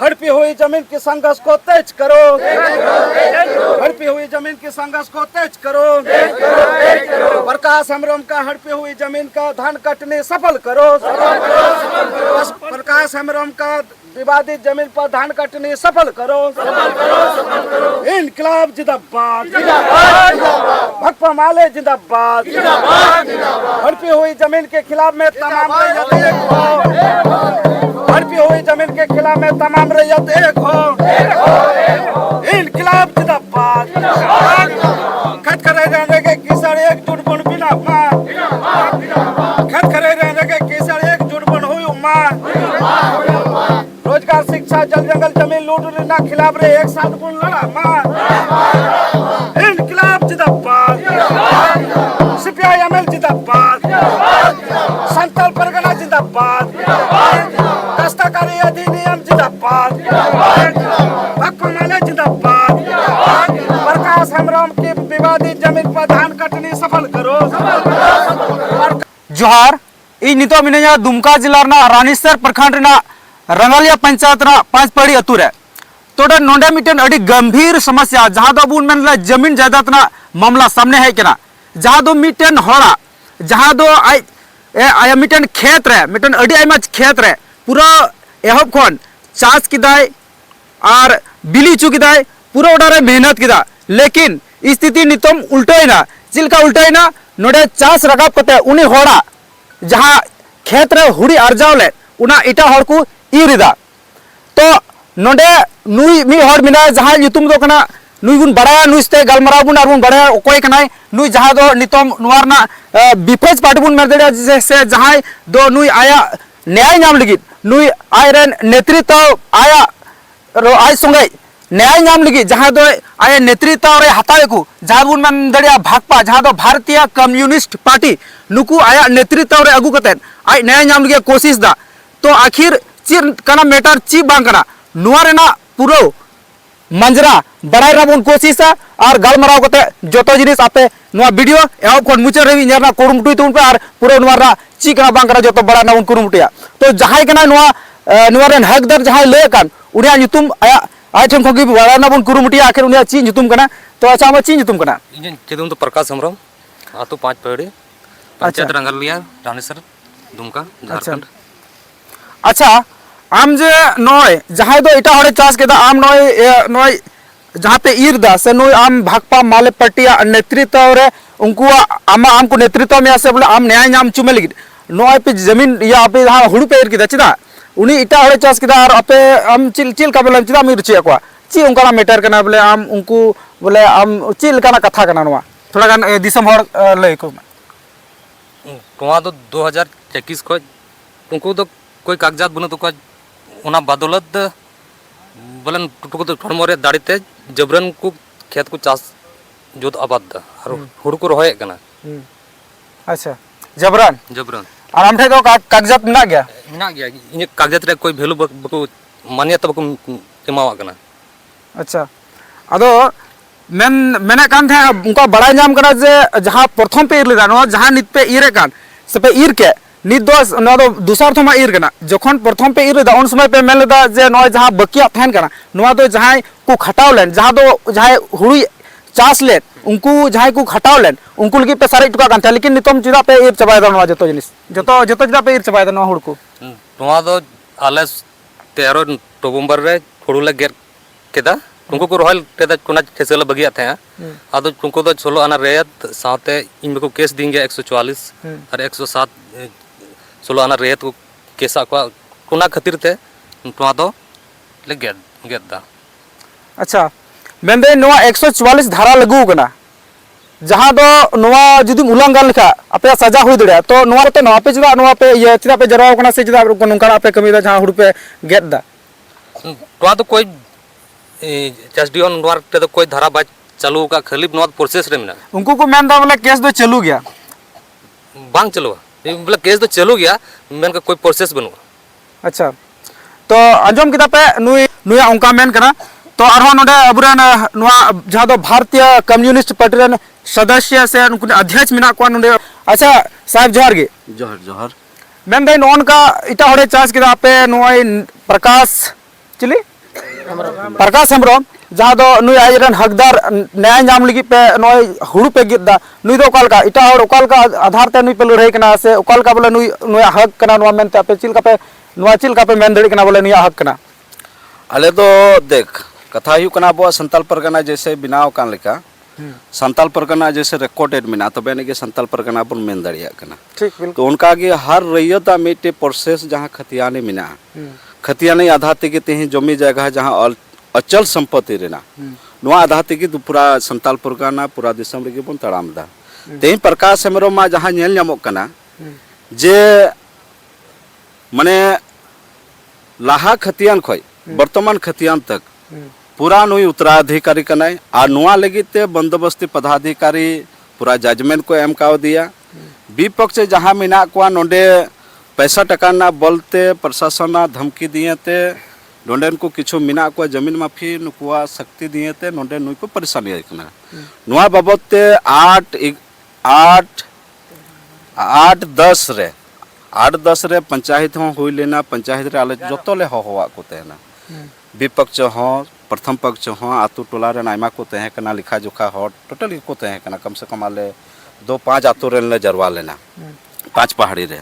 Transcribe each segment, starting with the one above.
हड़पी हुई जमीन की संघर्ष को तेज करो, हड़पी हुई जमीन की संघर्ष को तेज करो, प्रकाश हेम्ब्रम का हड़पी हुई जमीन का धान कटने सफल करो, प्रकाश हेम्ब्रम का विवादित जमीन पर धान कटने सफल करो, इनकलाब जिंदाबाद, भगपा माले जिंदाबाद, हड़पी हुई जमीन के खिलाफ में तमाम रैयत एक हो, हड़पी हुई जमीन के खिलाफ में तमाम रैयत एक हो, इनकलाब जिंदाबाद, खटखरे रहने के किसान एकजुट बन बिना मां, खटखरे रहने के किसान एकजुट बन हुई मां, रोजगार शिक्षा जल जंगल जमीन लूट लेना खिलाफ रे एक साथ गुण लड़ा मां, इनकलाब जिंदाबाद, सीपीआईएमएल जिंदाबाद, संथाल परगना जिंदाबाद, दस्तकारी अधिनियम जिंदाबाद, भगपा माले जिंदाबाद, प्रकाश हेम्ब्रम की विवादित जमीन पर धान कटनी सफल करो। जोहार इन नितो मिनेया दुमका जिला रानीसर प्रखंड रंगालिया पंचायत पांच पड़ी अतु रे तो नोंडे मिटन अड़ी गंभीर समस्या जहां दो बुन मेन जमीन जायदाद मामला सामने है केना जहां दो मिटन होड़ा जहां दो आय मिटन खेत रे मिटन अड़ी आयमा खेत रे पूरा एहब खन चाष किदाय और बिली चु किदाय पूरा ओडारे मेहनत किदा लेकिन स्थिति नितम उल्टोयना चिलका उल्टोयना नोडे चाष रकाब कते उनी होड़ा जहां खेत रे हुड़ी अर्जाव ले उना इटा हड़ को इरिदा तो नोडे नुई मी हड़ मिना जहां नितुम दो कना नुई गुन बड़ाया नुइस्ते गलमराव बुन आर बुन बड़ाया ओकोय कनाय नुई जहां दो नितम नुवारना बिफेज पार्टी बुन मेर देड़ा जैसे जहां दो नुई आया न्याय नाम लगी नुई आयरन नेतृत्व आया आय संगे न्याय नाम लगी जहां दो आय नेतृत्व रे हतावे को जहां बुन मन दड़िया भागपा जहां दो भारतीय कम्युनिस्ट पार्टी नुकु आया नेतृत्व रे अगु कते आय न्याय नाम लगी कोशिश दा तो आखिर चिर कना मेटर ची बांग कना नुआ रेना पूरो मंजरा बड़ाई राबन कोशिशा और गलमराव कते जोतो जिनिस आपे नुआ वीडियो एहब खन मुचे रेवी नेरना कुरुमुटुई तुन पे और पूरो नुआरा ची कना बांग कना जोतो बड़ा ना उन कुरुमुटिया तो जहां कना नुआ रेन हकदार जहां ले कान उनिया नितुम आया आय ठन खगी बड़ा ना बन कुरुमुटिया आखिर उनिया ची नितुम कना तो अच्छा मा ची नितुम कना इन चेदुम तो प्रकाश हेम्ब्रम आतो पांच पड़ी पंचायत रंगालिया रानीसर दुमका झारखंड। अच्छा आम जे नय जहां दो इटा हड़े चाष केदा आम नय जहां पे इरदा से नय आम भागपा माले पार्टिया नेतृत्व रे उनको आम को नेतृत्व में आसे बोले आम न्याय नाम चुमे लगी नय पे जमीन या आपे जहां हुड़ू पे एर केदा चिदा उनी इटा हड़े चाष केदा और आपे आम चिल का बोले चिदा मिर चे को ची उनका मैटर करना बोले आम उनको बोले आम चिल का कथा करना नवा थोड़ा गान दिसम हड़ लय को तोआ दो 2021 को उनको तो कोई कागजात बनो तो उना बदौलत बोलन टुटको तो ठोड़मोरे दाड़ीते जबरन को खेत को चाष जोत आबाद और हुड़ को रोहे कना। अच्छा जबरन और आम ठे तो कागजात मिना गया इन कागजात रे कोई वैल्यू बको मान्यता बको एमावा कना। अच्छा अदो मेने कान थे उनका बड़ा नाम कना जे जहां प्रथम पे इर लेदा नो जहां नित पे इरे कान से पे इर के नित दो दूसर थमा इर कना जखन प्रथम पे इर लेदा उन समय पे मेन लेदा जे नो जहां बकिया थैन कना नो दो जहां को खटाव लेन जहां दो जहां हुड़ी चाष लेन उनको जहां को खटाव लेन उनको लगी पे सारे टुका कान थे लेकिन नितम चिदा पे इर चबाय दा नो जतो जिनिस जतो चिदा पे इर चबाय दा नो हुड़ को नो दो आले 13 नवंबर रे हुड़ुले गेर केदा उनको को रोहल तेदा कोना खेसला बगिया थे आदो उनको तो सोलो आना रेत साथे इन को केस देंगे 144 और 107 सोलो आना रेत को केसा को कोना खातिर थे तो दो ले गेदा। अच्छा मेंदे नोआ 144 धारा लागू कना जहां दो नोआ जुदी उल्लंघन लेखा आपे सजा हुई दड़िया तो नोआ ते नोआ पे चिदा नोआ पे ये चिदा पे जराव कना से चिदा नोंका पे कमी दा जहां हुड़ पे गेदा तो तो कोई एसडीओ नोर ते तो कोई धारा बाज चालू का खाली नोआ प्रोसेस रे मिना उनको को मेन दा बोले केस दो चलू गया बांग चलो बोले केस तो चलू गया मेन का कोई प्रोसेस बनुआ। अच्छा तो अंजम किता पे नुई उनका मेन कना तो आरो नोडे अबुरन नुआ जहां दो भारतीय कम्युनिस्ट पार्टी रन सदस्य से उनको अध्यक्ष मिना को नोडे। अच्छा साहब जोहार गे जोहार मेन नॉन का इटा हड़े चार्ज किया पे नोई प्रकाश चिली प्रकाश हेम्ब्रम जहाँ दो नुई आजरन हकदार न्याय नाम लगी पे नोई हुड़ू पे गिरदा नुई दो ओकाल का इटा हड़ ओकाल का आधार ते नुई पे लड़ाई कना से ओकाल का बोले नुई नुई हक कना नोआ मेनते पे चिल का पे नोआ चिल का पे मेन दड़ी कना बोले नुई हक कना अले दो देख कथा हुई कना बो संताल परगना जैसे बिनाव कान लेका संताल परगना जैसे रिकॉर्डेड मिना तो बेने के संताल परगना बन मेन दड़िया कना ठीक बिल्कुल तो उनका के हर रैयता मिटे प्रोसेस जहाँ खतियाने मिना खतियाने आधार ते के तेही जमी जगह जहाँ अचल संपत्ति रेना नुआ आधार ते के पूरा संताल परगना पूरा दिसम रे बन तड़ामदा तेही प्रकाश हेम्ब्रम मा जहाँ नेल नामक कना जे माने लाहा खतियान खोय वर्तमान खतियान तक पूरा नुई उत्तराधिकारी कनाय और नुआ लगिते बंदोबस्ती पदाधिकारी पूरा जजमेंट को एम काव दिया विपक्ष जहाँ मिना को नोडे पैसा टका ना बलते प्रशासन धमकी दिए ते नोडे को किछु मिना को जमीन माफी नुकुआ शक्ति दिए ते नोडे नुई को परेशानी कना नुआ बाबत ते 8-10 रे पंचायत हो हुई लेना पंचायत रे आले जोतो ले होवा को तेना विपक्ष हो प्रथम पक्ष हो आतु टोला रे नाइमा को तहे कना लिखा जोखा हो टोटल को तहे कना कम से कम आले 2-5 आतु रे ले जरवा लेना 5 पहाड़ी रे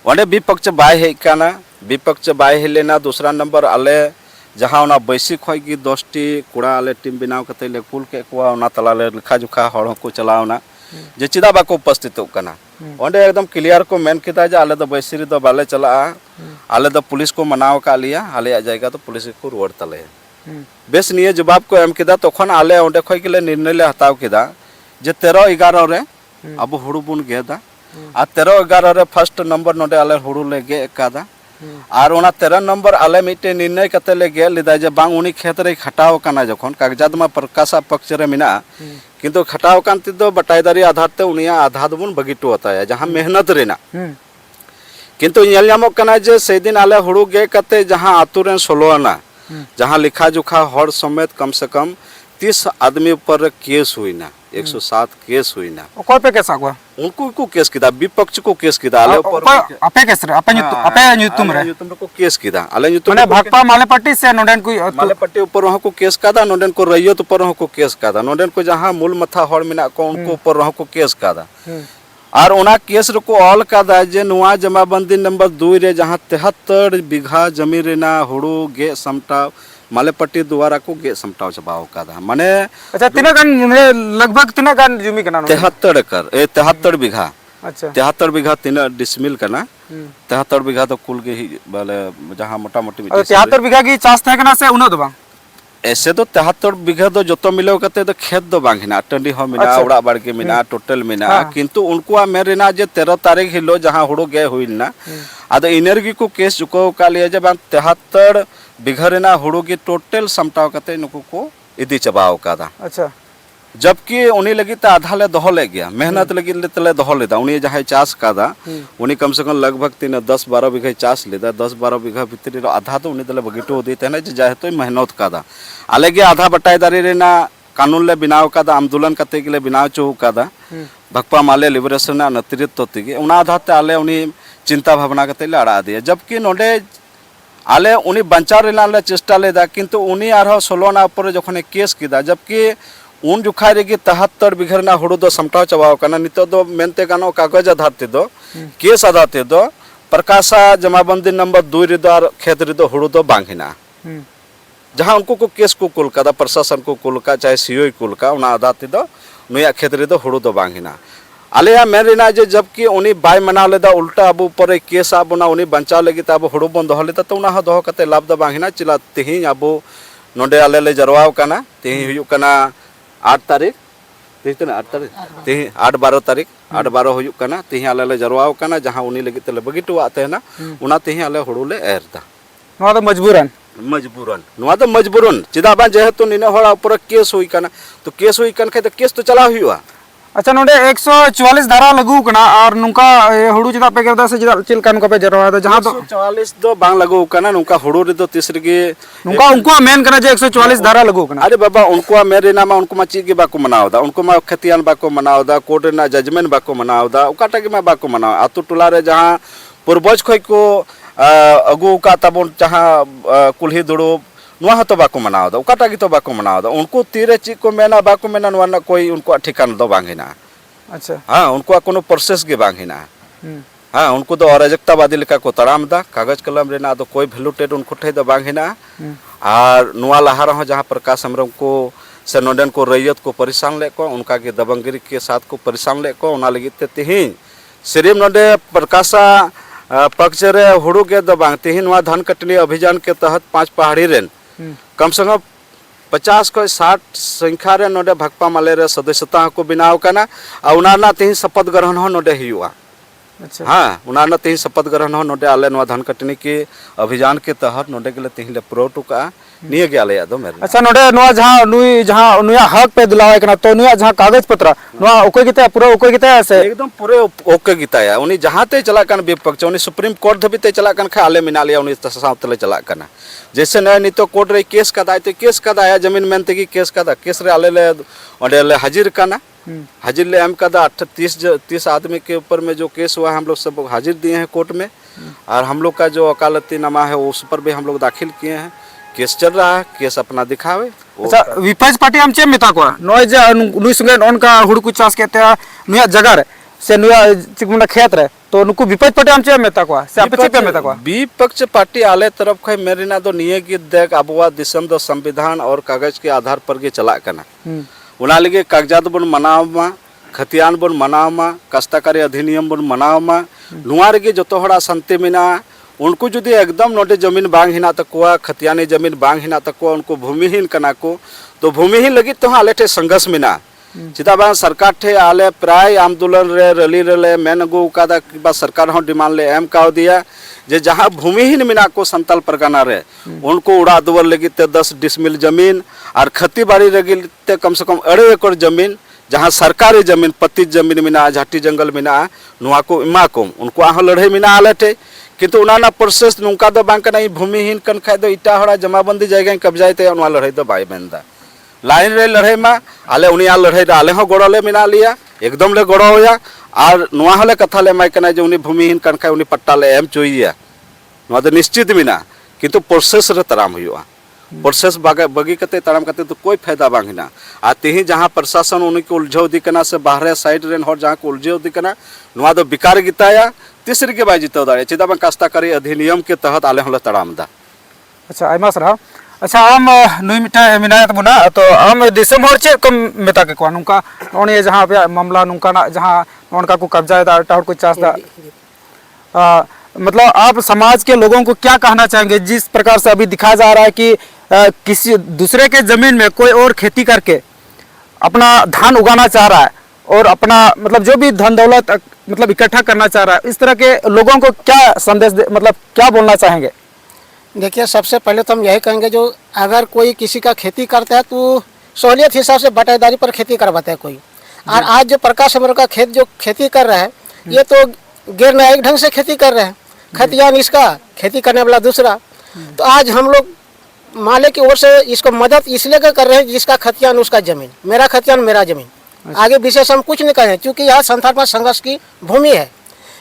ओंडे विपक्ष बाय हे कना विपक्ष बाय हे लेना दूसरा नंबर आले जहां ओना बैसी खोय की 10 टी कुड़ा आले टीम बनाव कते ले कुल के कोआ ओना तला ले लिखा जोखा हड़ को चलावना जे चिदा बाको उपस्थित कना ओंडे एकदम क्लियर को मेन किता जे आले दो बैसी दो बाले चला आले दो पुलिस को मनाव का लिया आले आ जाएगा तो पुलिस को रुआड़ तले बेस निये जवाब को एम किदा तखन आले ओंडे खोय के निर्णय ले हताव किदा जे 13-11 रे अब हुड़ू बुन गेदा आ 13-11 रे फर्स्ट नंबर नोडे आले हुड़ू ले गे कादा और ओना 13 नंबर आले मिटे निर्णय कते ले गे लिदा जे बांग उनी खेत रे खटाव कना जखन कागजात मा प्रकाशा पक्ष रे मिना किंतु खटाव कांति दो बटाईदारी आधार ते उनिया आधा दबुन बगिटो होता है जहां मेहनत रेना किंतु नेल नामक कना जे से दिन आले हुड़ू गे कते जहां आतु रे 16 आना जहां लिखा जोखा हर समेत कम से कम 30 आदमी ऊपर केस हुई ना 107 केस हुई ना ओकोय पे केस आगवा उनको को केस किदा विपक्ष को केस किदा आले ऊपर अपे केस रे अपे न्यूतुम रे न्यूतुम को केस किदा आले न्यूतुम माने भागपा मालेपट्टी से नोडेन को मालेपट्टी ऊपर वहां को केस कादा नोडेन को रैयत ऊपर वहां को केस कादा नोडेन को जहां मूल मथा हड़ मिना को उनको ऊपर वहां को केस कादा और ओना केस को ऑल कादा जे नुआ जमाबंदी नंबर 2 रे जहां 73 बीघा जमीन रेना हुड़ू गे समटाव मालेपट्टी द्वारा को गे समटाव चबाव कादा माने अच्छा तिना गान लगभग तिना गान जमी कना 73 एकड़ 73 बीघा अच्छा 73 बीघा 3 डिसमिल कना 73 बीघा तो कुल के ही वाले जहां मोटा मोटी 73 बीघा की चास थे कना से उनो दबा ऐसे तो 73 बीघा तो जो मिलो कते तो खेत दो बांगिना टंडी हो मिना उड़ा बाड़के मिना टोटल मिना किंतु उनको मेरेना जे 13 तारीख हिलो जहां हुड़ो गे हुइना आदो इनर्गी को केस चुको का लिया जब 73 बीघा रेना हुड़ो की टोटल समटाव कते नुको को इदी चबाव कादा अच्छा जबकि उन्हीं लगी तो आधा ले दहो ले गया मेहनत लगी ले दहो लेदा उन्हीं जहां चास कादा उन्हीं कम से कम लगभग 10-12 बीघा चास लेदा 10-12 बीघा भीतर आधा तो उन्हीं दले बगिटो देते ना जाहे तो मेहनत कादा आले गे आधा बटाईदारी रेना कानून ले बिनाव कादा आंदोलन कते के ले बिनाव चो कादा भगपा माले लिबरेशन नेतृत्व तिगे उना आधा ते आले उन्हीं चिंता भावना कते ले अड़ा दिया जबकि नोडे आले उन्हीं बंचाव रेना ले चेष्टा लेदा किंतु उन्हीं आरो 16 ना ऊपर जखने केस किदा जबकि उन जुखाई रे 73 बीघा रेना हुड़ू दो समटाव चबाव कना नितो दो मेनते गानो कागज आधार ते दो केस आधार ते दो प्रकाशा जमाबंदी नंबर 2 रे दो खेत रे दो हुड़ू दो बांगिना जहां उनको को केस को कोलकाता प्रशासन को कोलका चाहे सीओ कोलका उना आधार ते दो नुया खेत रे दो हुड़ू दो बांगिना आलेया मेन रेना जे जबकि उनी बाय मना लेदा उल्टा अब ऊपर केस आबना उनी बंचाव लगी अब हुड़ू बन दो लेता तो उना दो कते लाभ दो बांगिना चिला तेही अब नोडे आले ले जरवाव कना तेही हुयु कना 8 तारीख तेही 8 तारीख तेही 8-12 तारीख 8-12 हुयु कना तेही आले ले जरवाव कना जहां उनी लगी तले बगिटुआ तेना उना तेही आले हुड़ू ले एरदा नोआ तो मजबूरन चिदा बा जेहेतु निने होड़ा ऊपर केस हुई कना तो केस हुई कन तो केस तो चला हुआ अच्छा नोडे 144 धारा लागू कना और नुका हुड़ू चिदा पे करदा से चिदा चिलकान को पे जरवा द जहां तो 144 दो बांग लागू कना नुका हुड़ू रे तो तीसरी के नुका उनको मेन कना जे 144 धारा लागू कना अरे बाबा उनको मेरे नाम उनको मा चीज के बाको मनावदा उनको मा खतियान बाको मनावदा कोर्ट ना जजमेंट बाको मनावदा उकाटा के मा बाको मनाव आतु टोला रे जहां पूर्वज खय को अगु का तबन जहां कुल्ही दुड़ुब नुआ हतो बाको मनावदा उकाटा गितो बाको मनावदा उनको तीरे ची को मेना बाको मेना नुआ ना कोई उनको ठिकाना दो बांगिना अच्छा हाँ उनको कोनो प्रोसेस के बांगिना हाँ उनको तो अराजकतावादी लेका को तड़ाम दा कागज कलम रेना तो कोई वैल्यू टेड उनको ठे दो बांगिना और नुआ लहा रहा जहाँ प्रकाश हेम्ब्रम को से नोडेन को रैयत को परेशान ले को उनका के दबंगगिरी के साथ को परेशान ले को उना लगित तेहिन सिरिम नोडे प्रकाशा पक्ष रे हुड़ू के दबांग तेहिन नुआ धान कटनी अभियान के तहत 5 पहाड़ी रेन कम से कम 50 को 60 संख्या रे नोडे भगपा माले रे सदस्यता को बनाव कना आ उनाना तेहिन शपथ ग्रहण हो नोडे हियुआ अच्छा हाँ उनाना तेहिन शपथ ग्रहण हो नोडे आले नुआ धान कटनी के अभियान के तहत नोडे के तेहिन ले प्रोटो का निये के आले दो मेरे अच्छा नोडे नुआ जहां नुया हक पे दिलावे कना तो नुया जहां कागज पत्र नुआ ओके गिते पूरा ओके गिते से एकदम पूरे ओके गिताया उनी जहां ते चला कन विपक्ष उनी सुप्रीम कोर्ट धबी ते चला कन खाले मिना लिया उनी साउतले चला कना जैसे नय नितो कोर्ट रे केस कदाय ते केस कदाया जमीन मेनते की केस कदा केस रे आले ले ओडे ले हाजिर कना हाजिर ले हम कदा 30 आदमी के ऊपर में जो केस हुआ हम लोग सब हाजिर दिए हैं कोर्ट में और हम लोग का जो वकालती नामा है उस पर भी हम लोग दाखिल किए हैं केस चल रहा है केस अपना दिखावे अच्छा विपक्ष पार्टी हम चेम मेता को नय जे नुई संगे उनका हुड़ को चास कहते हैं नुया जगह रे से नुया चिकमुंडा खेत रे तो नुकु विपक्ष पार्टी हम चेम मेता को से आपे चेम मेता को विपक्ष पार्टी आले तरफ खै मेरिना दो निये की देख अबवा दिसम दो संविधान और कागज के आधार पर के चला कना उना लगे कागजात बन मनावमा खतियान बन मनावमा कष्टकारी अधिनियम बन मनावमा नुआ रे जतो हड़ा शांति मिना उनको जुदी एकदम नोटे जमीन बांग हिना तकवा खतियानी जमीन बांग हिना तकवा उनको भूमिहीन कना को तो भूमिहीन लगी तो आले ठे संघर्ष मिना चिता बा सरकार ठे आले प्राय आंदोलन रे रली रे मेन गो कादा बा सरकार हो डिमांड ले एम काव दिया जे जहां भूमिहीन मिना को संताल परगना रे उनको उड़ा दुवर लगी ते 10 डिसमिल जमीन और खेती बाड़ी लगी ते कम से कम 2.5 एकड़ जमीन जहां सरकारी जमीन पत्ती जमीन मिना झाटी जंगल मिना नुआ को इमा को उनको आह लड़ाई मिना आले ठे किंतु उनाना प्रोसेस नुका दो बांक नहीं भूमिहीन कन खाय दो इटा हड़ा जमाबंदी जगह कब्जाय ते उनवा लड़ाई दो बाय बेंदा लाइन रे लड़ाई मा आले उनिया लड़ाई आले हो गोड़ले मिना लिया एकदम ले गोड़ो होया और नुआ हले कथा ले माय कना जे उनी भूमिहीन कन खाय उनी पट्टा ले एम चोइया नुआ दो निश्चित मिना किंतु प्रोसेस रे तराम हुआ प्रोसेस बगी कते तराम कते तो कोई फायदा बांगिना आते ही जहां प्रशासन उनके उलझो दिकना से बाहर साइड रेन और जहां को उलझो दिकना नुआ दो बिकार गिताया तीसरी के बाय जितो दाड़े चिदा बा कास्ताकारी अधिनियम के तहत आले हले तड़ाम दा अच्छा आयमा सरा अच्छा आम नुई मिटा मिनाय तबुना तो आम दिसम हर चे कम मेता के को नुका ओने जहां पे मामला नुका ना जहां उनका को कब्जा दा टाउट को चास दा मतलब आप समाज के लोगों को क्या कहना चाहेंगे जिस प्रकार से अभी दिखाया जा रहा है कि किसी दूसरे के जमीन में कोई और खेती करके अपना धान उगाना चाह रहा है और अपना मतलब जो भी धन दौलत मतलब इकट्ठा करना चाह रहा है इस तरह के लोगों को क्या संदेश मतलब क्या बोलना चाहेंगे देखिए सबसे पहले तो हम यही कहेंगे जो अगर कोई किसी का खेती करता है तो सहूलियत हिसाब से बटाईदारी पर खेती करवाता है कोई और आज जो प्रकाश हेम्ब्रम का खेत जो खेती कर रहा है ये तो गैर न्यायिक ढंग से खेती कर रहे हैं खतियान इसका खेती करने वाला दूसरा तो आज हम लोग मालिक की ओर से इसको मदद इसलिए कर रहे हैं जिसका खतियान उसका जमीन मेरा खतियान मेरा जमीन आगे विशेष हम कुछ नहीं करें क्योंकि यहाँ संस्थात्मक संघर्ष की भूमि है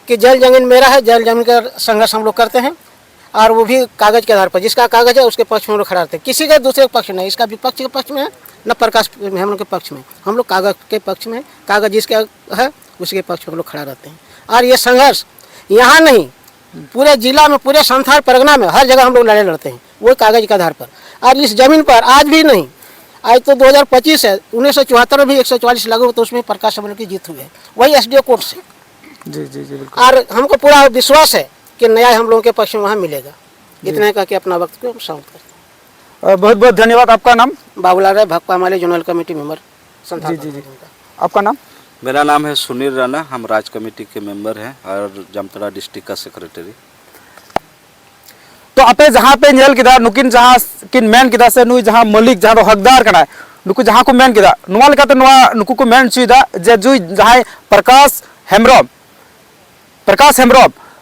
कि जल जमीन मेरा है जल जमीन का संघर्ष हम लोग करते हैं और वो भी कागज के आधार पर जिसका कागज है उसके पक्ष में हम लोग खड़ा रहते हैं किसी का दूसरे के पक्ष नहीं इसका विपक्ष के पक्ष में है न प्रकाश हेम्ब्रम के पक्ष में हम लोग कागज के पक्ष में कागज जिसका है उसके पक्ष में हम लोग खड़ा रहते हैं और ये संघर्ष यहाँ नहीं पूरे जिला में पूरे संथाल परगना में हर जगह हम लोग लड़े लड़ते हैं वो कागज के आधार पर और इस जमीन पर आज भी नहीं आज तो 2025 है 1974 में भी 144 लागू तो उसमें प्रकाश हेम्ब्रम की जीत हुई है वही एसडीओ कोर्ट से जी जी जी बिल्कुल और हमको पूरा विश्वास है कि न्याय हम लोगों के पक्ष में वहाँ मिलेगा इतना कह के अपना वक्त को हम समाप्त करते हैं बहुत बहुत धन्यवाद आपका नाम बाबूलाल राय भगपा माले जोनल कमेटी मेंबर जी जी जी आपका नाम मेरा नाम है सुनील राणा हम राज कमेटी के मेंबर हैं और जामताड़ा डिस्ट्रिक्ट का सेक्रेटरी तो आपे जहाँ पे नेल किदा नुकिन जहाँ किन मेन किदा से नुई जहाँ मालिक जहाँ रो हकदार कना नुकु जहाँ को मेन किदा नुवा लेकाते नुवा नुकु को मेन चुइदा जे जुई जहाँ प्रकाश हेम्ब्रम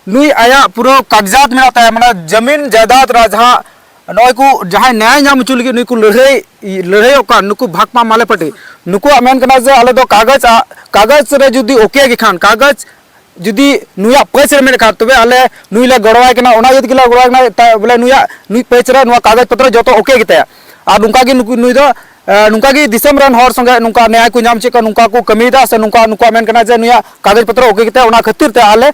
नुई आया पूरा कागजात में आता है माना जमीन जायदाद रा जहाँ नय को जहाँ न्याय नाम चुल के नुई को लड़ाई ओका नुकु भागपा माले पटी नुकु मेन कना जे आले दो कागज रे जुदी ओके के खान कागज जुदी नुया पैच रे मेन खा तबे आले नुइले गड़वाय कना ओना यदि किला गड़वाय ना बोले नुया नुई पैच रे नुआ कागज पत्र जतो ओके गिते आ नुका गी नुई दो नुका गी दिसम रन हर संगे नुका न्याय को नाम चेका नुका को कमीदा से नुका नुका मेन कना जे नुया कागज पत्र ओके गिते ओना खातिर ते आले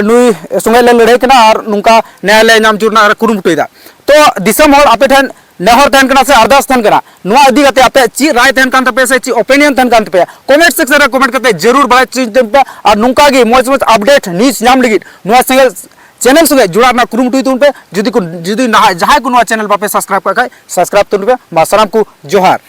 नुई संगे ले लड़ाई कना और नुका न्याय ले नाम जुरना कुरुमुटुइदा तो दिसम हर आपे ठन नेहर तहन कना से अरदास तहन कना नुआ इदी गते आपे ची राय तहन कान तपे से ची ओपिनियन तहन कान तपे कमेंट सेक्शन रे कमेंट करते जरूर बाय चीज पे और नुका गी मोज मोज अपडेट न्यूज़ नाम लगी नुआ संगे चैनल संगे जुड़ा ना कुरुमुटुई तुन पे जुदी जहां को नुआ चैनल बापे सब्सक्राइब का सब्सक्राइब तुन पे मा सलाम को जोहार।